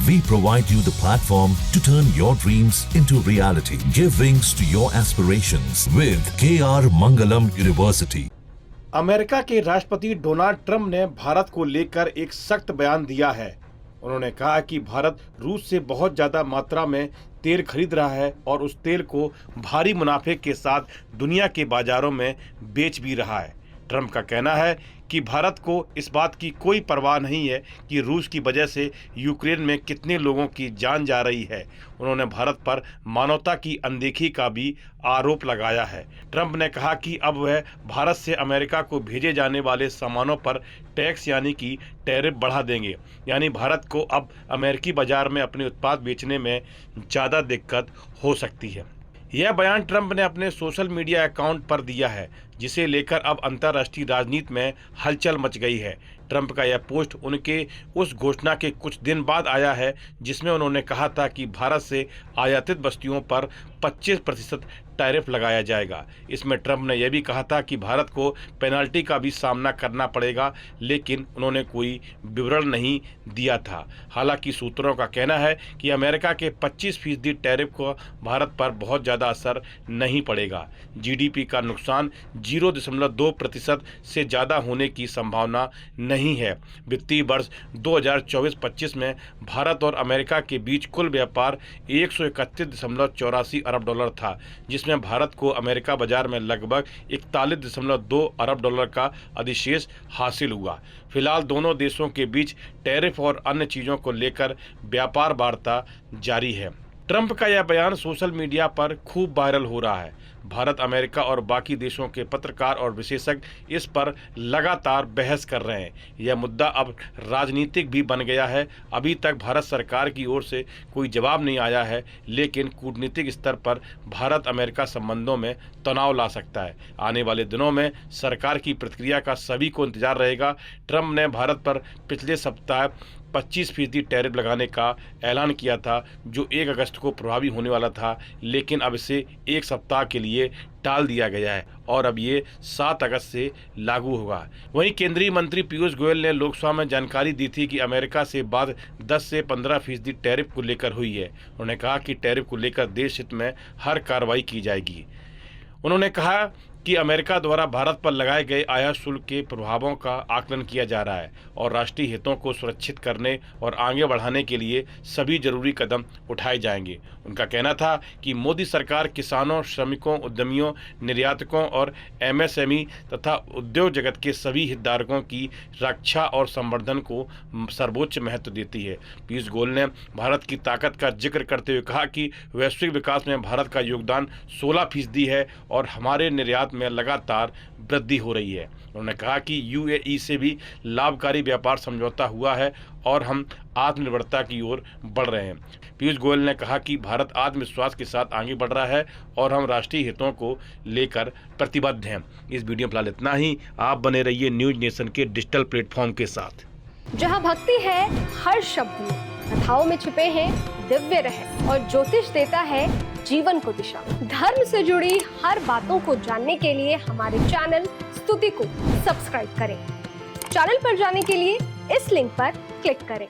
We provide you the platform to turn your dreams into reality. Give wings to your aspirations with KR Mangalam University. America के राष्ट्रपति Donald Trump ने भारत को लेकर एक सख्त बयान दिया है। उन्होंने कहा कि भारत रूस से बहुत ज्यादा मात्रा में तेल खरीद रहा है और उस तेल को भारी मुनाफे के साथ दुनिया के बाजारों में बेच भी रहा है। ट्रंप का कहना है कि भारत को इस बात की कोई परवाह नहीं है कि रूस की वजह से यूक्रेन में कितने लोगों की जान जा रही है। उन्होंने भारत पर मानवता की अनदेखी का भी आरोप लगाया है। ट्रंप ने कहा कि अब वह भारत से अमेरिका को भेजे जाने वाले सामानों पर टैक्स यानी कि टैरिफ बढ़ा देंगे, यानी भारत को अब अमेरिकी बाजार में अपने उत्पाद बेचने में ज़्यादा दिक्कत हो सकती है। यह बयान ट्रंप ने अपने सोशल मीडिया अकाउंट पर दिया है, जिसे लेकर अब अंतर्राष्ट्रीय राजनीति में हलचल मच गई है। ट्रंप का यह पोस्ट उनके उस घोषणा के कुछ दिन बाद आया है जिसमें उन्होंने कहा था कि भारत से आयातित वस्तुओं पर 25% टैरिफ लगाया जाएगा। इसमें ट्रंप ने यह भी कहा था कि भारत को पेनल्टी का भी सामना करना पड़ेगा, लेकिन उन्होंने कोई विवरण नहीं दिया था। हालांकि सूत्रों का कहना है कि अमेरिका के 25% टैरिफ को भारत पर बहुत ज़्यादा असर नहीं पड़ेगा। जीडीपी का नुकसान 0.2% से ज़्यादा होने की संभावना नहीं है। वित्तीय वर्ष 2024-25 में भारत और अमेरिका के बीच कुल व्यापार 131.84 अरब डॉलर था, जिसमें भारत को अमेरिका बाजार में लगभग 41.2 अरब डॉलर का अधिशेष हासिल हुआ। फिलहाल दोनों देशों के बीच टैरिफ और अन्य चीज़ों को लेकर व्यापार वार्ता जारी है। ट्रंप का यह बयान सोशल मीडिया पर खूब वायरल हो रहा है। भारत, अमेरिका और बाकी देशों के पत्रकार और विशेषज्ञ इस पर लगातार बहस कर रहे हैं। यह मुद्दा अब राजनीतिक भी बन गया है। अभी तक भारत सरकार की ओर से कोई जवाब नहीं आया है, लेकिन कूटनीतिक स्तर पर भारत अमेरिका संबंधों में तनाव ला सकता है। आने वाले दिनों में सरकार की प्रतिक्रिया का सभी को इंतजार रहेगा। ट्रंप ने भारत पर पिछले सप्ताह 25% टैरिफ लगाने का ऐलान किया था, जो 1 अगस्त को प्रभावी होने वाला था, लेकिन अब इसे 1 सप्ताह के लिए टाल दिया गया है और अब ये 7 अगस्त से लागू होगा। वहीं केंद्रीय मंत्री पीयूष गोयल ने लोकसभा में जानकारी दी थी कि अमेरिका से बात 10 से 15% टैरिफ को लेकर हुई है। उन्होंने कहा कि टैरिफ को लेकर देश हित में हर कार्रवाई की जाएगी। उन्होंने कहा कि अमेरिका द्वारा भारत पर लगाए गए आयात शुल्क के प्रभावों का आकलन किया जा रहा है और राष्ट्रीय हितों को सुरक्षित करने और आगे बढ़ाने के लिए सभी जरूरी कदम उठाए जाएंगे। उनका कहना था कि मोदी सरकार किसानों, श्रमिकों, उद्यमियों, निर्यातकों और एमएसएमई तथा उद्योग जगत के सभी हितधारकों की रक्षा और संवर्धन को सर्वोच्च महत्व देती है। पीयूष गोयल ने भारत की ताकत का जिक्र करते हुए कहा कि वैश्विक विकास में भारत का योगदान 16% है और हमारे निर्यात में लगातार वृद्धि हो रही है। उन्होंने कहा कि यूएई से भी लाभकारी व्यापार समझौता हुआ है और हम आत्मनिर्भरता की ओर बढ़ रहे हैं। पीयूष गोयल ने कहा कि भारत आत्मविश्वास के साथ आगे बढ़ रहा है और हम राष्ट्रीय हितों को लेकर प्रतिबद्ध हैं। इस वीडियो में फिलहाल इतना ही। आप बने रहिए न्यूज नेशन के डिजिटल प्लेटफॉर्म के साथ, जहां भक्ति है हर शब्द में, कथाओं में छुपे हैं दिव्य रहस्य और ज्योतिष देता है जीवन को दिशा। धर्म से जुड़ी हर बातों को जानने के लिए हमारे चैनल स्तुति को सब्सक्राइब करें। चैनल पर जाने के लिए इस लिंक पर क्लिक करें।